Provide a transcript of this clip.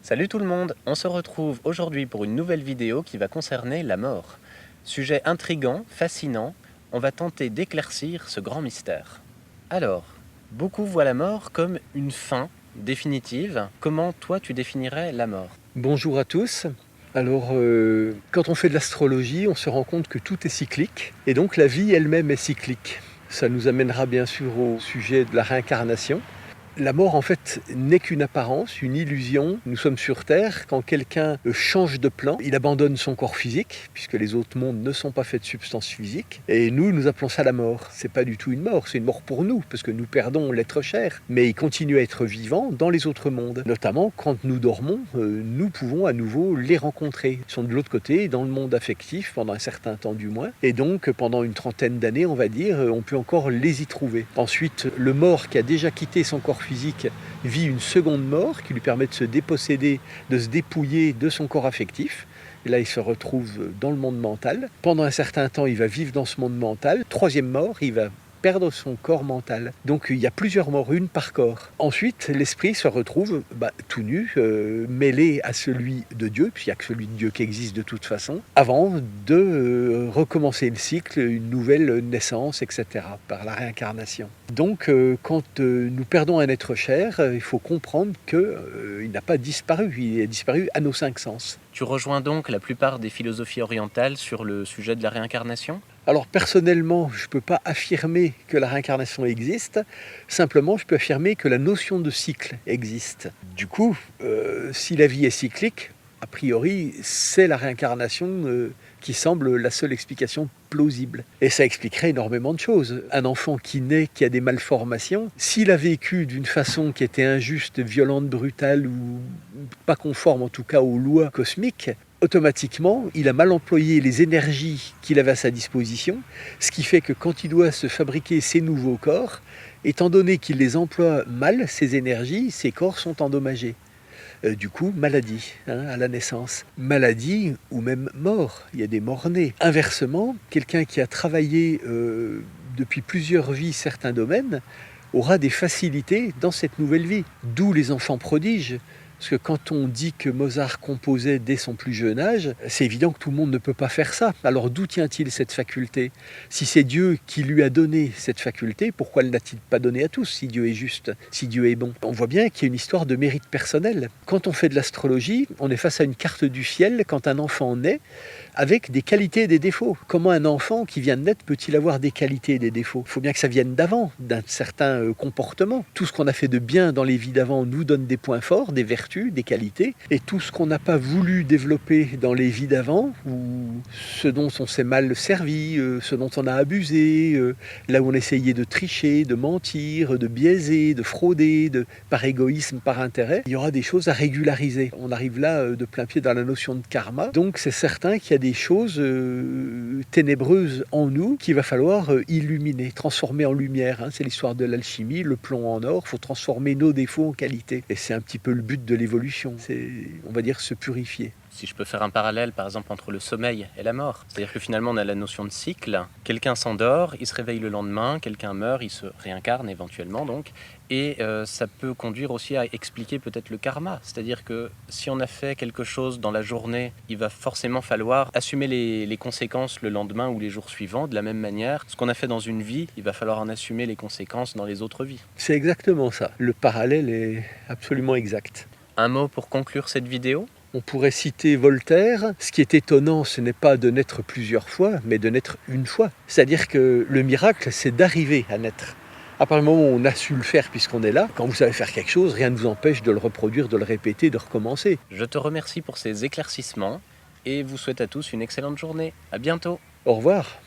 Salut tout le monde, on se retrouve aujourd'hui pour une nouvelle vidéo qui va concerner la mort. Sujet intriguant, fascinant, on va tenter d'éclaircir ce grand mystère. Alors, beaucoup voient la mort comme une fin définitive. Comment toi tu définirais la mort? Bonjour à tous. Alors, quand on fait de l'astrologie, on se rend compte que tout est cyclique, et donc la vie elle-même est cyclique. Ça nous amènera bien sûr au sujet de la réincarnation. La mort, en fait, n'est qu'une apparence, une illusion. Nous sommes sur Terre. Quand quelqu'un change de plan, il abandonne son corps physique, puisque les autres mondes ne sont pas faits de substances physiques. Et nous appelons ça la mort. C'est pas du tout une mort, c'est une mort pour nous, parce que nous perdons l'être cher. Mais il continue à être vivant dans les autres mondes. Notamment, quand nous dormons, nous pouvons à nouveau les rencontrer. Ils sont de l'autre côté, dans le monde affectif, pendant un certain temps du moins. Et donc, pendant une trentaine d'années, on va dire, on peut encore les y trouver. Ensuite, le mort qui a déjà quitté son corps physique vit une seconde mort qui lui permet de se déposséder, de se dépouiller de son corps affectif. Et là, il se retrouve dans le monde mental. Pendant un certain temps, il va vivre dans ce monde mental. Troisième mort, il va perdre son corps mental. Donc il y a plusieurs morts, une par corps. Ensuite, l'esprit se retrouve tout nu, mêlé à celui de Dieu, puisqu'il n'y a que celui de Dieu qui existe de toute façon, avant de recommencer le cycle, une nouvelle naissance, etc., par la réincarnation. Donc quand nous perdons un être cher, il faut comprendre qu'il n'a pas disparu, il a disparu à nos cinq sens. Tu rejoins donc la plupart des philosophies orientales sur le sujet de la réincarnation? Alors personnellement, je ne peux pas affirmer que la réincarnation existe, simplement je peux affirmer que la notion de cycle existe. Du coup, si la vie est cyclique, a priori, c'est la réincarnation qui semble la seule explication plausible. Et ça expliquerait énormément de choses. Un enfant qui naît, qui a des malformations, s'il a vécu d'une façon qui était injuste, violente, brutale ou pas conforme en tout cas aux lois cosmiques, automatiquement, il a mal employé les énergies qu'il avait à sa disposition, ce qui fait que quand il doit se fabriquer ses nouveaux corps, étant donné qu'il les emploie mal, ces énergies, ses corps sont endommagés. Du coup, maladie à la naissance. Maladie ou même mort, il y a des morts-nés. Inversement, quelqu'un qui a travaillé depuis plusieurs vies certains domaines aura des facilités dans cette nouvelle vie. D'où les enfants prodiges. Parce que quand on dit que Mozart composait dès son plus jeune âge, c'est évident que tout le monde ne peut pas faire ça. Alors d'où tient-il cette faculté? Si c'est Dieu qui lui a donné cette faculté, pourquoi ne l'a-t-il pas donnée à tous, si Dieu est juste, si Dieu est bon? On voit bien qu'il y a une histoire de mérite personnel. Quand on fait de l'astrologie, on est face à une carte du ciel quand un enfant naît, avec des qualités et des défauts. Comment un enfant qui vient de naître peut-il avoir des qualités et des défauts? Il faut bien que ça vienne d'avant, d'un certain comportement. Tout ce qu'on a fait de bien dans les vies d'avant nous donne des points forts, des vertus, des qualités, et tout ce qu'on n'a pas voulu développer dans les vies d'avant, ou ce dont on s'est mal servi, ce dont on a abusé, là où on essayait de tricher, de mentir, de biaiser, de frauder, par égoïsme, par intérêt, il y aura des choses à régulariser. On arrive là de plein pied dans la notion de karma, donc c'est certain qu'il y a des choses ténébreuses en nous qu'il va falloir illuminer, transformer en lumière. C'est l'histoire de l'alchimie, le plomb en or, il faut transformer nos défauts en qualité. Et c'est un petit peu le but de l'évolution, c'est, on va dire, se purifier. Si je peux faire un parallèle par exemple entre le sommeil et la mort, c'est-à-dire que finalement on a la notion de cycle, quelqu'un s'endort, il se réveille le lendemain, quelqu'un meurt, il se réincarne éventuellement donc, et ça peut conduire aussi à expliquer peut-être le karma, c'est-à-dire que si on a fait quelque chose dans la journée, il va forcément falloir assumer les conséquences le lendemain ou les jours suivants, de la même manière, ce qu'on a fait dans une vie, il va falloir en assumer les conséquences dans les autres vies. C'est exactement ça, le parallèle est absolument exact. Un mot pour conclure cette vidéo? On pourrait citer Voltaire. Ce qui est étonnant, ce n'est pas de naître plusieurs fois, mais de naître une fois. C'est-à-dire que le miracle, c'est d'arriver à naître. À partir du moment où on a su le faire puisqu'on est là, quand vous savez faire quelque chose, rien ne vous empêche de le reproduire, de le répéter, de recommencer. Je te remercie pour ces éclaircissements et vous souhaite à tous une excellente journée. À bientôt. Au revoir.